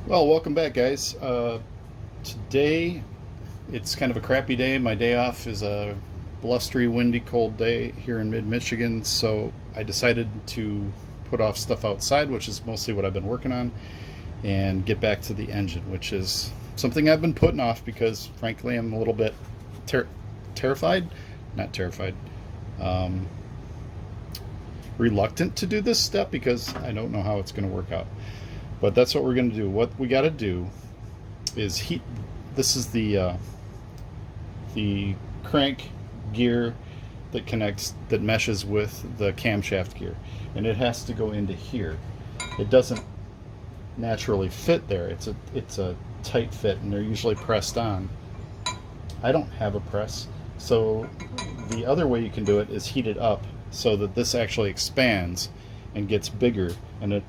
Well, welcome back, guys. Today, it's kind of a crappy day. My day off is a blustery, windy, cold day here in mid-Michigan, so I decided to put off stuff outside, which is mostly what I've been working on, and get back to the engine, which is something I've been putting off because, frankly, I'm a little bit terrified. Not terrified. Um, Reluctant to do this step because I don't know how it's going to work out. But that's what we're going to do. What we got to do is heat. This is the crank gear that meshes with the camshaft gear, and it has to go into here. It doesn't naturally fit there. It's a tight fit, and they're usually pressed on. I don't have a press, so the other way you can do it is heat it up so that this actually expands and gets bigger, and it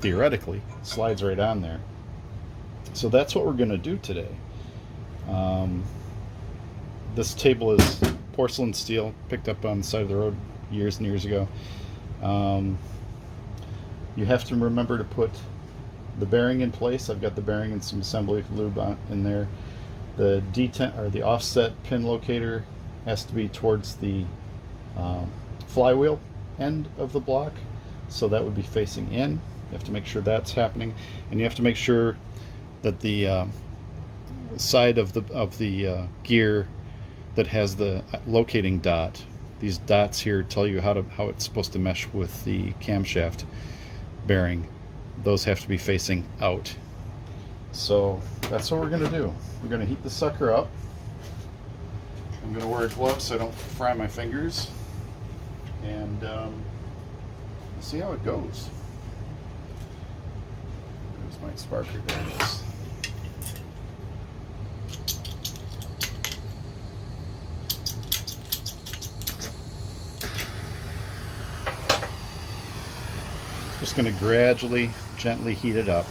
theoretically slides right on there. So that's what we're going to do today. Um, this table is porcelain steel, picked up on the side of the road years and years ago. Um, you have to remember to put the bearing in place. I've got the bearing and some assembly lube in there. The detent or the offset pin locator has to be towards the flywheel end of the block, so that would be facing in. You have to make sure that's happening, and you have to make sure that the side of the gear that has the locating dot. These dots here tell you how it's supposed to mesh with the camshaft bearing. Those have to be facing out. So that's what we're going to do. We're going to heat the sucker up. I'm going to wear gloves so I don't fry my fingers, and see how it goes. There's my sparker. There it is. Just going to gradually, gently heat it up.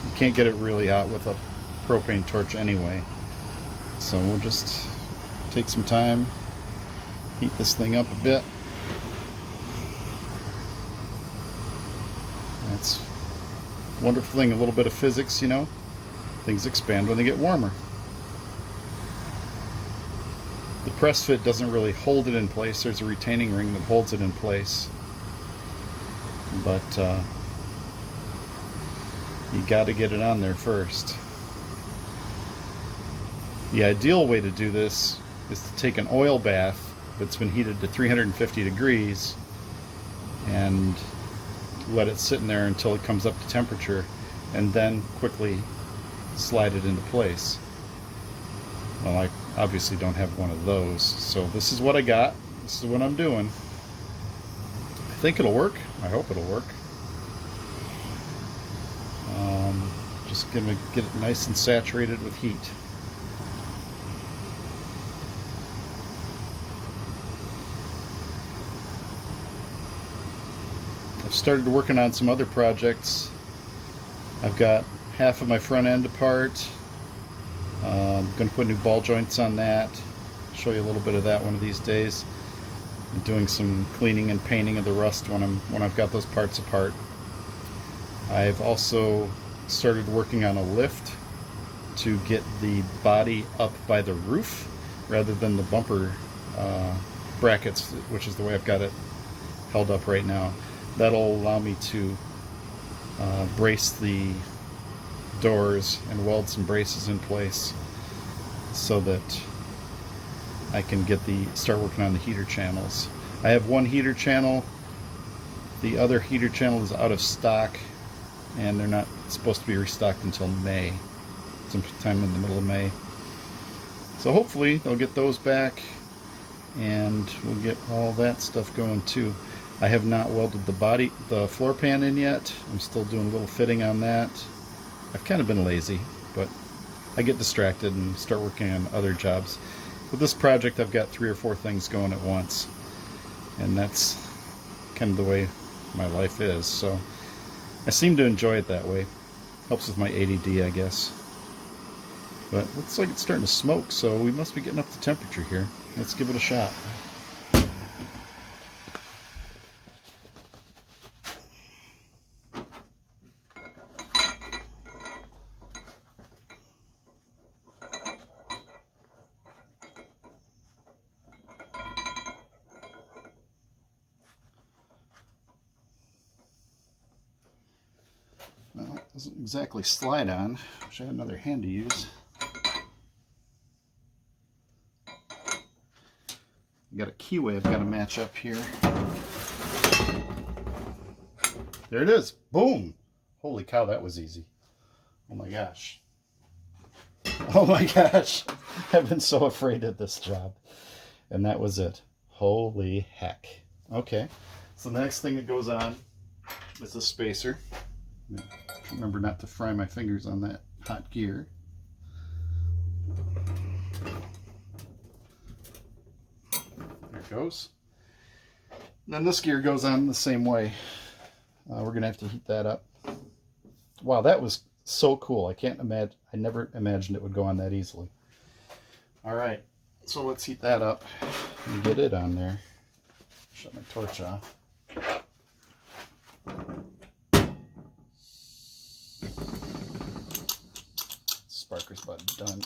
You can't get it really hot with a propane torch anyway. So we'll just take some time, heat this thing up a bit. That's a wonderful thing, a little bit of physics, you know. Things expand when they get warmer. The press fit doesn't really hold it in place. There's a retaining ring that holds it in place. But you got to get it on there first. The ideal way to do this is to take an oil bath that's been heated to 350 degrees and let it sit in there until it comes up to temperature, and then quickly slide it into place. Well, I obviously don't have one of those, so this is what I got. This is what I'm doing. I think it'll work. I hope it'll work. Just gonna get it nice and saturated with heat. I've started working on some other projects. I've got half of my front end apart. I'm going to put new ball joints on that. Show you a little bit of that one of these days. I'm doing some cleaning and painting of the rust when I've got those parts apart. I've also started working on a lift to get the body up by the roof rather than the bumper brackets, which is the way I've got it held up right now. That'll allow me to brace the doors and weld some braces in place so that I can start working on the heater channels. I have one heater channel. The other heater channel is out of stock, and they're not supposed to be restocked until May, sometime in the middle of May. So hopefully they'll get those back, and we'll get all that stuff going too. I have not welded the floor pan in yet. I'm still doing a little fitting on that. I've kind of been lazy, but I get distracted and start working on other jobs. With this project, I've got 3 or 4 things going at once, and that's kind of the way my life is. So I seem to enjoy it that way. Helps with my ADD, I guess. But looks like it's starting to smoke, so we must be getting up to temperature here. Let's give it a shot. Doesn't exactly slide on. Wish I had another hand to use. Got a keyway I've got to match up here. There it is. Boom! Holy cow, that was easy. Oh my gosh. Oh my gosh. I've been so afraid of this job. And that was it. Holy heck. Okay. So the next thing that goes on is a spacer. Remember not to fry my fingers on that hot gear. There it goes. And then this gear goes on the same way. We're going to have to heat that up. Wow, that was so cool. I can't imagine. I never imagined it would go on that easily. All right, so let's heat that up and get it on there. Shut my torch off. Sparker's about done.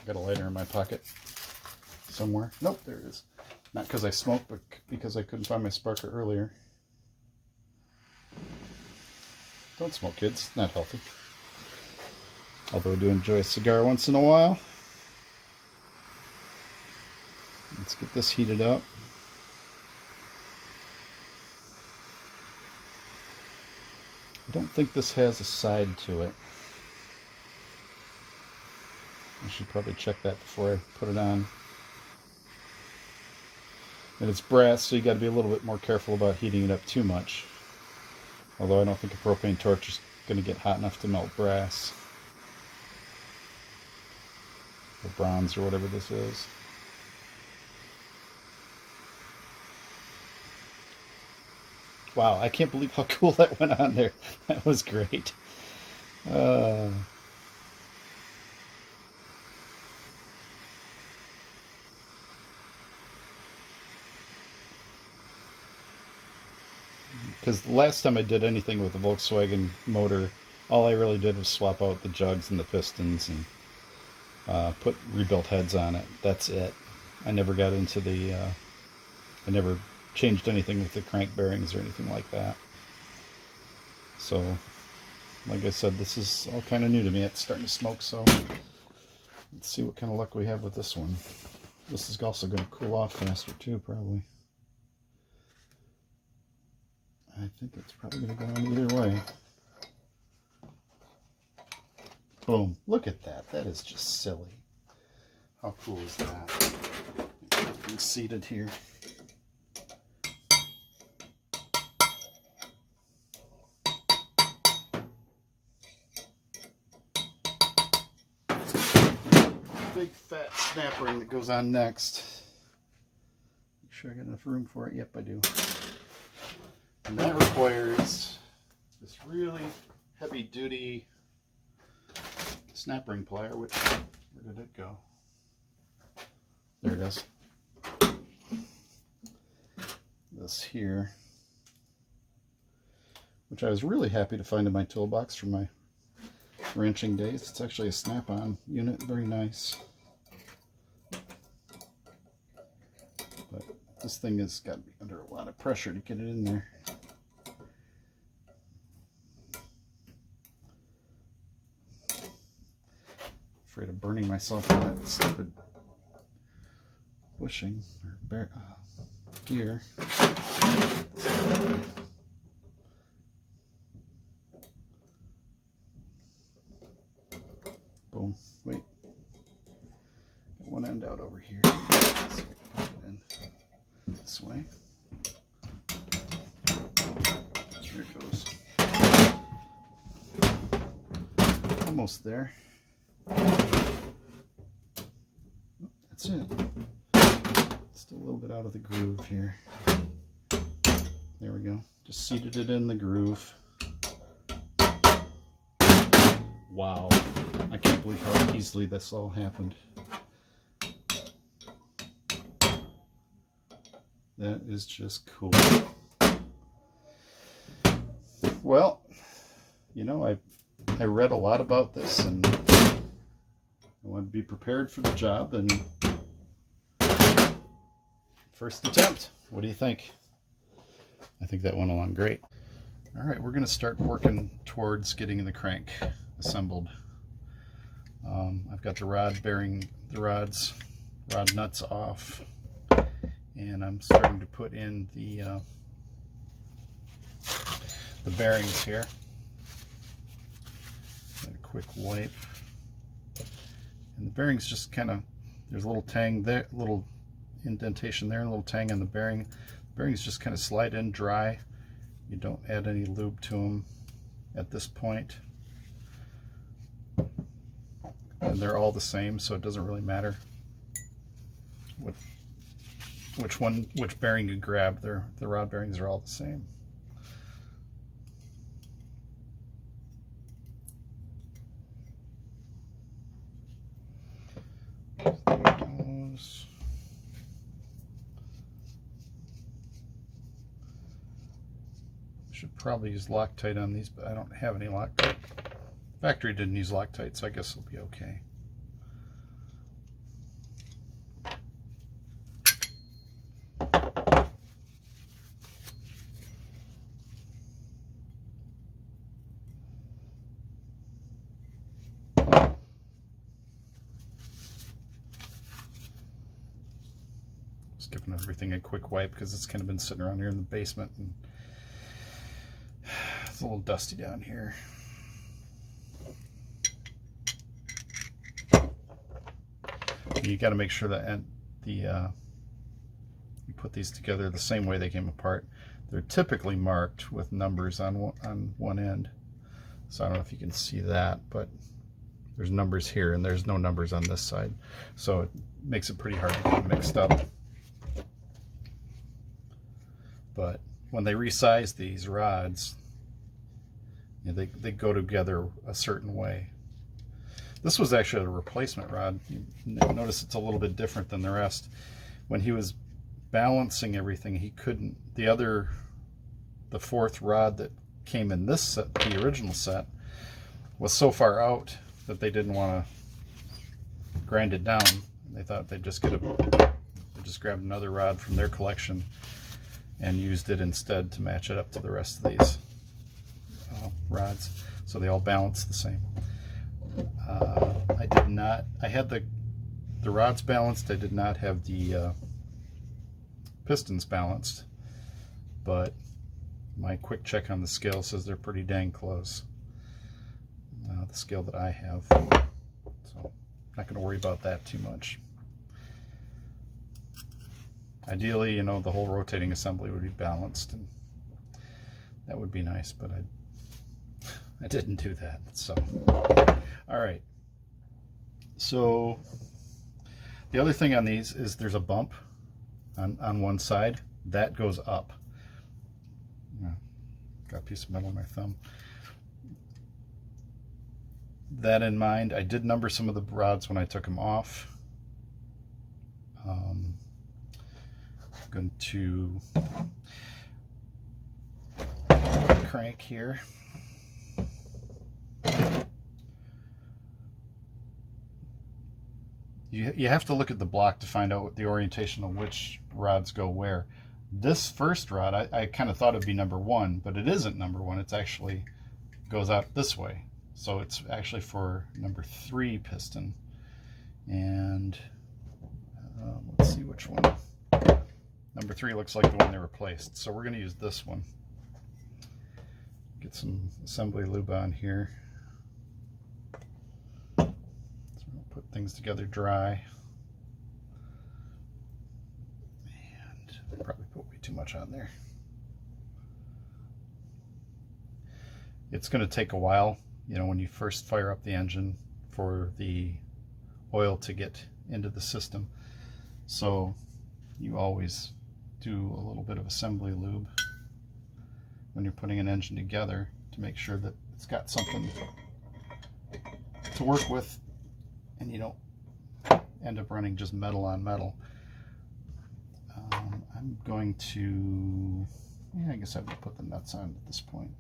Got a lighter in my pocket somewhere. Nope, there it is. Not because I smoked, but because I couldn't find my sparker earlier. Don't smoke, kids. Not healthy. Although I do enjoy a cigar once in a while. Let's get this heated up. I don't think this has a side to it. I should probably check that before I put it on. And it's brass, so you got to be a little bit more careful about heating it up too much. Although I don't think a propane torch is going to get hot enough to melt brass. Or bronze or whatever this is. Wow, I can't believe how cool that went on there. That was great. Because the last time I did anything with the Volkswagen motor, all I really did was swap out the jugs and the pistons and put rebuilt heads on it. That's it. I never got into the... I never changed anything with the crank bearings or anything like that. So, like I said, this is all kind of new to me. It's starting to smoke, so let's see what kind of luck we have with this one. This is also going to cool off faster too, probably. I think it's probably going to go on either way. Boom. Look at that. That is just silly. How cool is that? Being seated here. Big fat snap ring that goes on next. Make sure I got enough room for it. Yep, I do. And that requires this really heavy duty snap ring plier, which, where did it go? There it is. This here, which I was really happy to find in my toolbox from my ranching days. It's actually a snap-on unit, very nice. But this thing has got to be under a lot of pressure to get it in there. Afraid of burning myself with that stupid bushing or gear. Boom. Wait. Got one end out over here. Let's see if I can put it in this way. There it goes. Almost there. That's it. Still a little bit out of the groove here. There we go. Just seated it in the groove. Wow. I can't believe how easily this all happened. That is just cool. Well, you know, I read a lot about this and I wanted to be prepared for the job, and first attempt. What do you think? I think that went along great. All right, we're going to start working towards getting the crank assembled. I've got the rod nuts off, and I'm starting to put in the bearings here. Got a quick wipe, and the bearings just kind of, there's a little tang there, little indentation there, and a little tang on the bearing. The bearings just kind of slide in dry. You don't add any lube to them at this point. And they're all the same, so it doesn't really matter which bearing you grab. The rod bearings are all the same. Should probably use Loctite on these, but I don't have any Loctite. Factory didn't use Loctite, so I guess it'll be okay. Just giving everything a quick wipe because it's kind of been sitting around here in the basement, and it's a little dusty down here. You got to make sure that you put these together the same way they came apart. They're typically marked with numbers on one end. So I don't know if you can see that, but there's numbers here and there's no numbers on this side. So it makes it pretty hard to get mixed up. But when they resize these rods, you know, they go together a certain way. This was actually a replacement rod. You notice it's a little bit different than the rest. When he was balancing everything, he couldn't, the fourth rod that came in this set, the original set, was so far out that they didn't want to grind it down. They thought they'd just grabbed another rod from their collection and used it instead to match it up to the rest of these rods, so they all balance the same. I did not. I had the rods balanced. I did not have the pistons balanced, but my quick check on the scale says they're pretty dang close. The scale that I have, so I'm not going to worry about that too much. Ideally, you know, the whole rotating assembly would be balanced, and that would be nice, but I didn't do that. So, all right. So the other thing on these is there's a bump on one side that goes up. Got a piece of metal in my thumb. That in mind, I did number some of the rods when I took them off. I'm going to crank here. You have to look at the block to find out what the orientation of which rods go where. This first rod, I kind of thought it'd be number 1, but it isn't number 1. It's actually goes out this way. So it's actually for number 3 piston. And let's see which one. Number 3 looks like the one they replaced. So we're going to use this one. Get some assembly lube on here. Put things together dry, and probably put way too much on there. It's going to take a while, you know, when you first fire up the engine for the oil to get into the system. So you always do a little bit of assembly lube when you're putting an engine together to make sure that it's got something to work with, and you don't end up running just metal on metal. I'm going to, yeah, I guess I would put the nuts on at this point.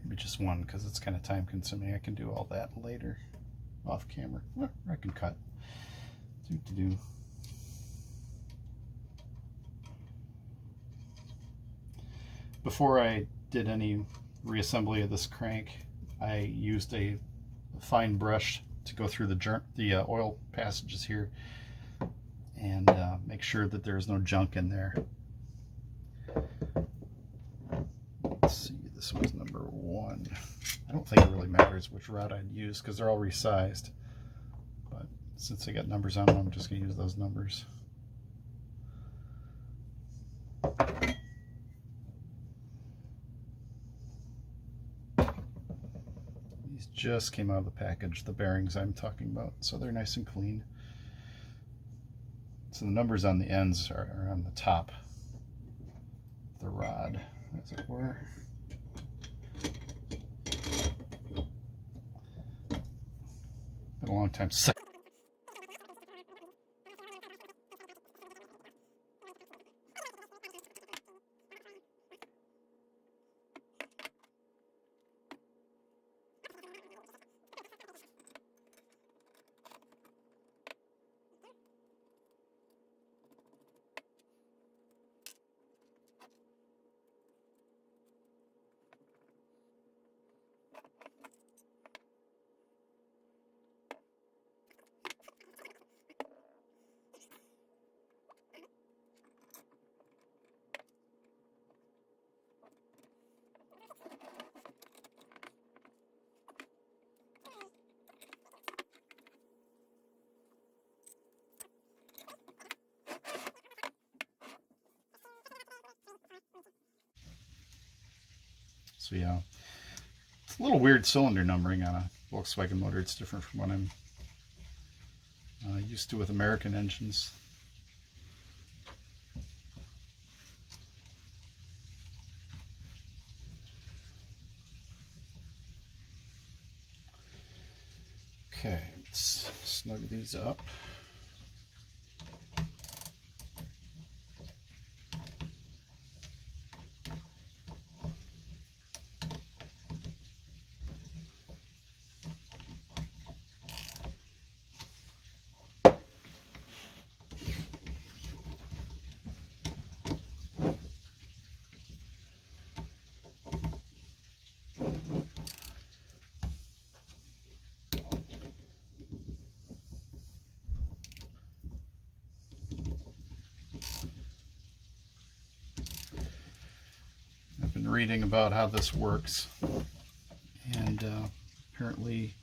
Maybe just one because it's kind of time consuming. I can do all that later off camera. Well, I can cut. Do. Before I did any reassembly of this crank, I used a fine brush to go through the oil passages here and make sure that there's no junk in there. Let's see, this was number 1. I don't think it really matters which rod I'd use because they're all resized. But since I got numbers on them, I'm just going to use those numbers. These just came out of the package, the bearings I'm talking about, so they're nice and clean. So the numbers on the ends are on the top of the rod, as it were. Been a long time since So yeah, it's a little weird cylinder numbering on a Volkswagen motor. It's different from what I'm used to with American engines. Okay, let's snug these up. Reading about how this works, and apparently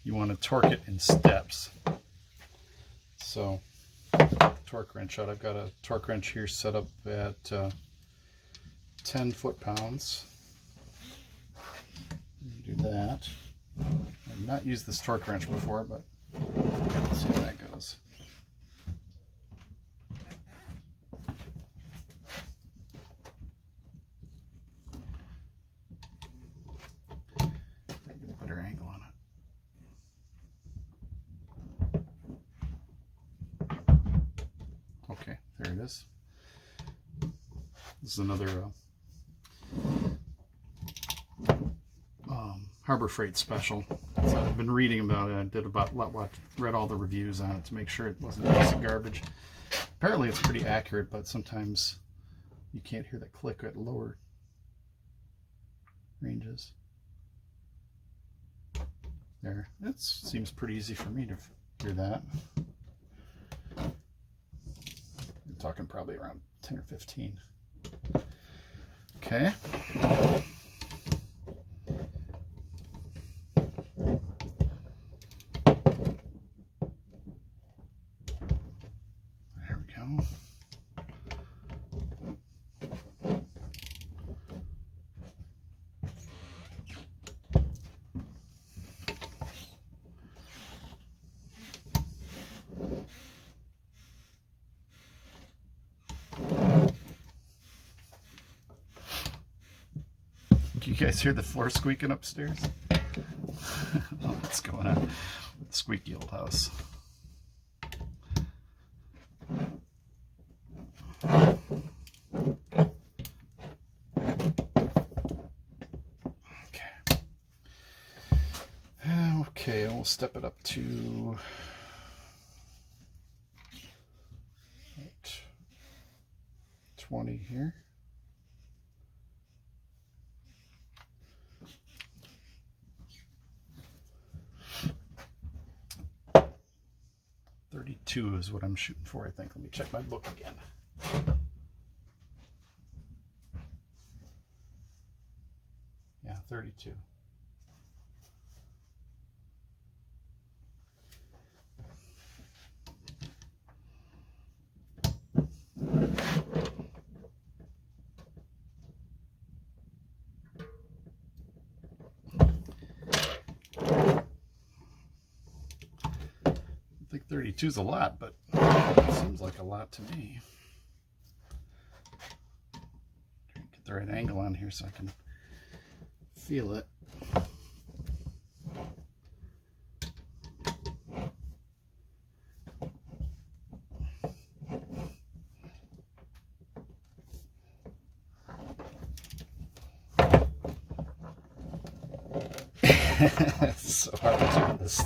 you want to torque it in steps. So torque wrench out. I've got a torque wrench here set up at 10 foot-pounds. Do that. I've not used this torque wrench before, but let's see how that goes. Okay, there it is. This is another Harbor Freight special. So I've been reading about it. I read all the reviews on it to make sure it wasn't a piece of garbage. Apparently it's pretty accurate, but sometimes you can't hear the click at lower ranges. There, it seems pretty easy for me to hear that. I'm talking probably around 10 or 15. Okay. There we go. You guys hear the floor squeaking upstairs? Oh, what's going on? Squeaky old house. Okay. we'll step it up to 20 here. .32 is what I'm shooting for, I think. Let me check my book again. Yeah, 32. I think 32 is a lot, but it seems like a lot to me. Get the right angle on here so I can feel it. It's so hard to do this.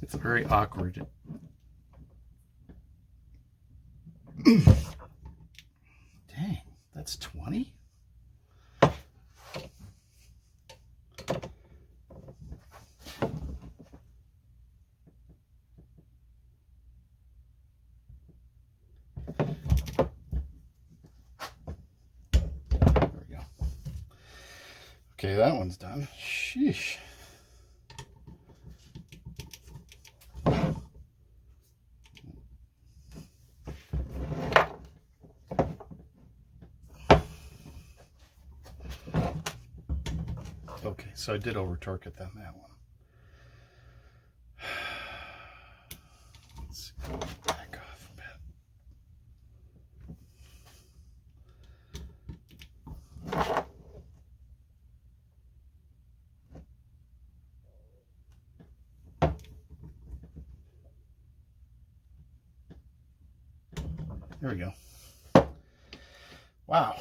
It's very awkward. Dang, that's 20? There we go. Okay, that one's done. Sheesh. Okay, so I did over torque it on that one. Let's go back off a bit. There we go. Wow.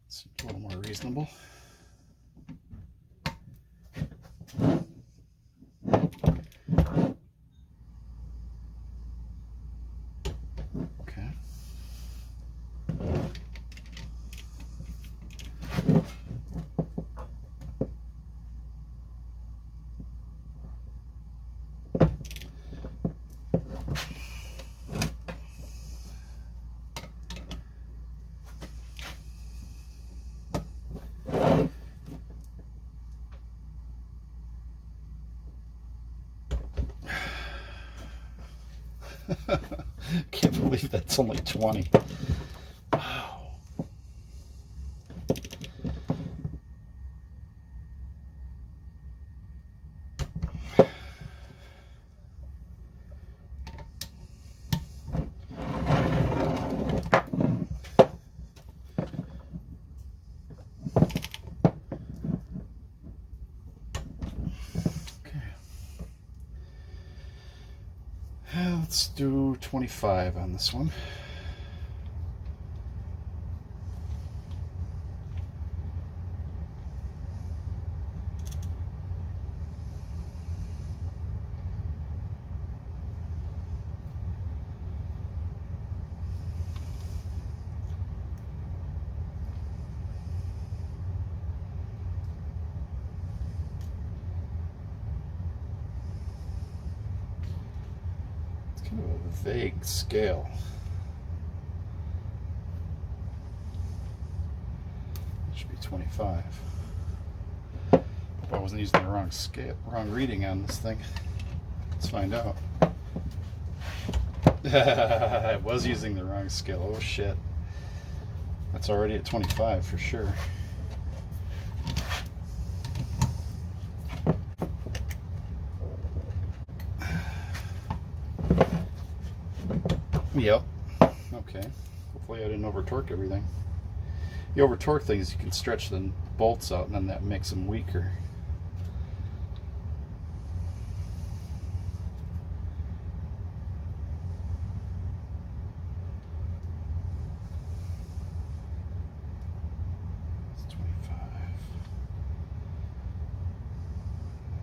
Seems a little more reasonable. Okay. Can't believe that's only 20. Wow. Let's do 25 on this one. Kind of a vague scale. It should be 25. Hope I wasn't using the wrong scale, wrong reading on this thing. Let's find out. I was using the wrong scale. Oh shit. That's already at 25 for sure. Yep. Okay. Hopefully I didn't over torque everything. You over torque things, you can stretch the bolts out, and then that makes them weaker. It's 25.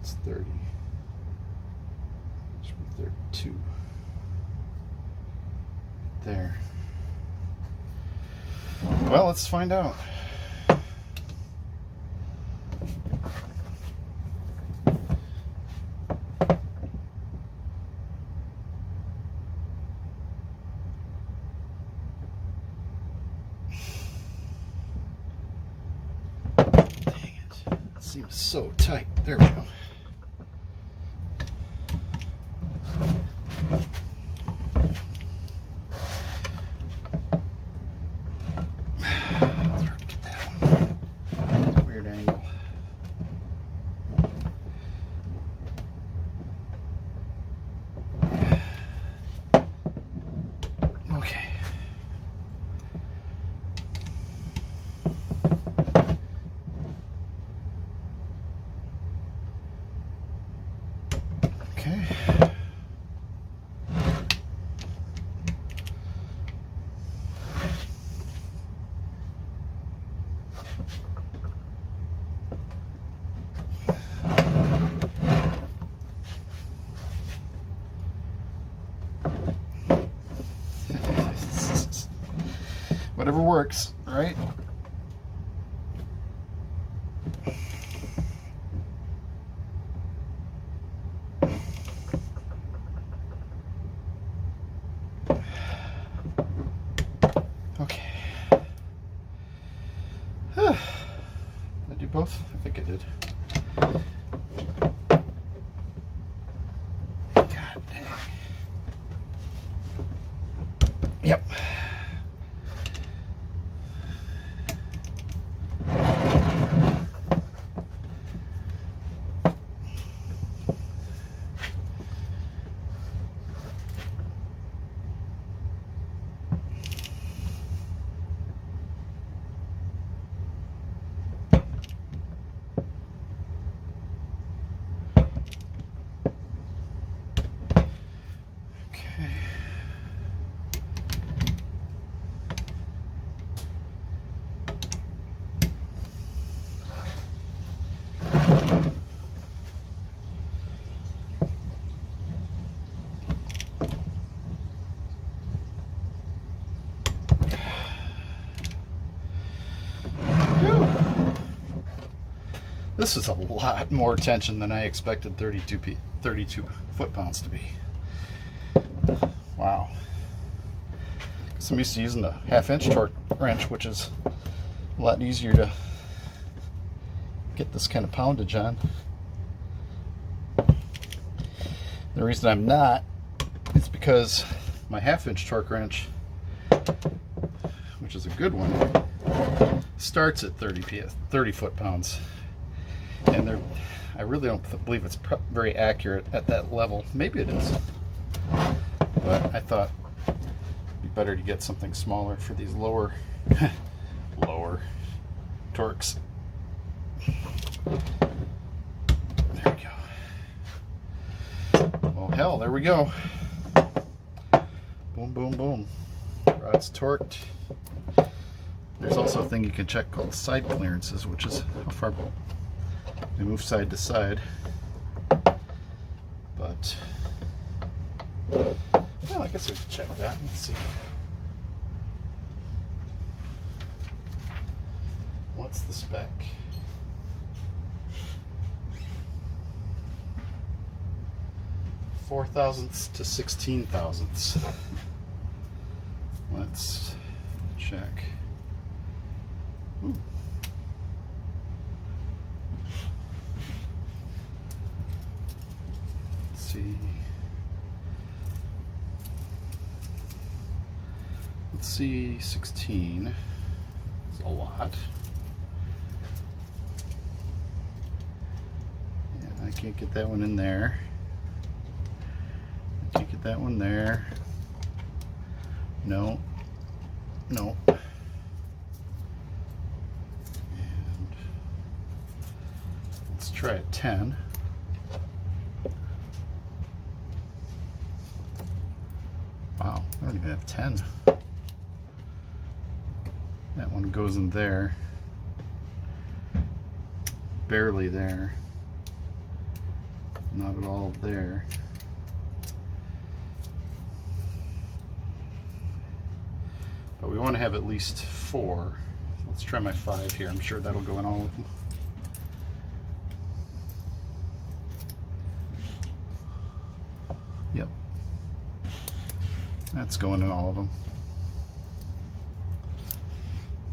It's 30. Should be 32. There. Well, let's find out. Dang it. It seems so tight. There we go. Okay. Whatever works, right? Okay. Did I do both? I think I did. God dang. Yep. This is a lot more tension than I expected 32 foot-pounds to be. Wow. Because I'm used to using the half-inch torque wrench, which is a lot easier to get this kind of poundage on. The reason I'm not is because my half-inch torque wrench, which is a good one, starts at 30 foot-pounds. And I really don't believe it's very accurate at that level. Maybe it is, but I thought it'd be better to get something smaller for these lower torques. There we go. Well, hell, there we go. Boom, boom, boom. Rod's torqued. There's also a thing you can check called side clearances, which is how far they move side to side. But, well, I guess we can check that. Let's see. What's the spec? Four thousandths to 16 thousandths. Let's check. Ooh. Let's see, 16 is a lot. Yeah, I can't get that one in there. I can't get that one there. No. No. And let's try a 10. Wow, I don't even have 10. That one goes in there. Barely there. Not at all there. But we want to have at least 4. Let's try my 5 here. I'm sure that'll go in all of them. Yep. That's going in all of them.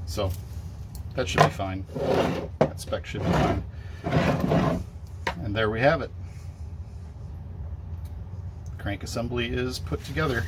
So that should be fine. That spec should be fine. And there we have it. The crank assembly is put together.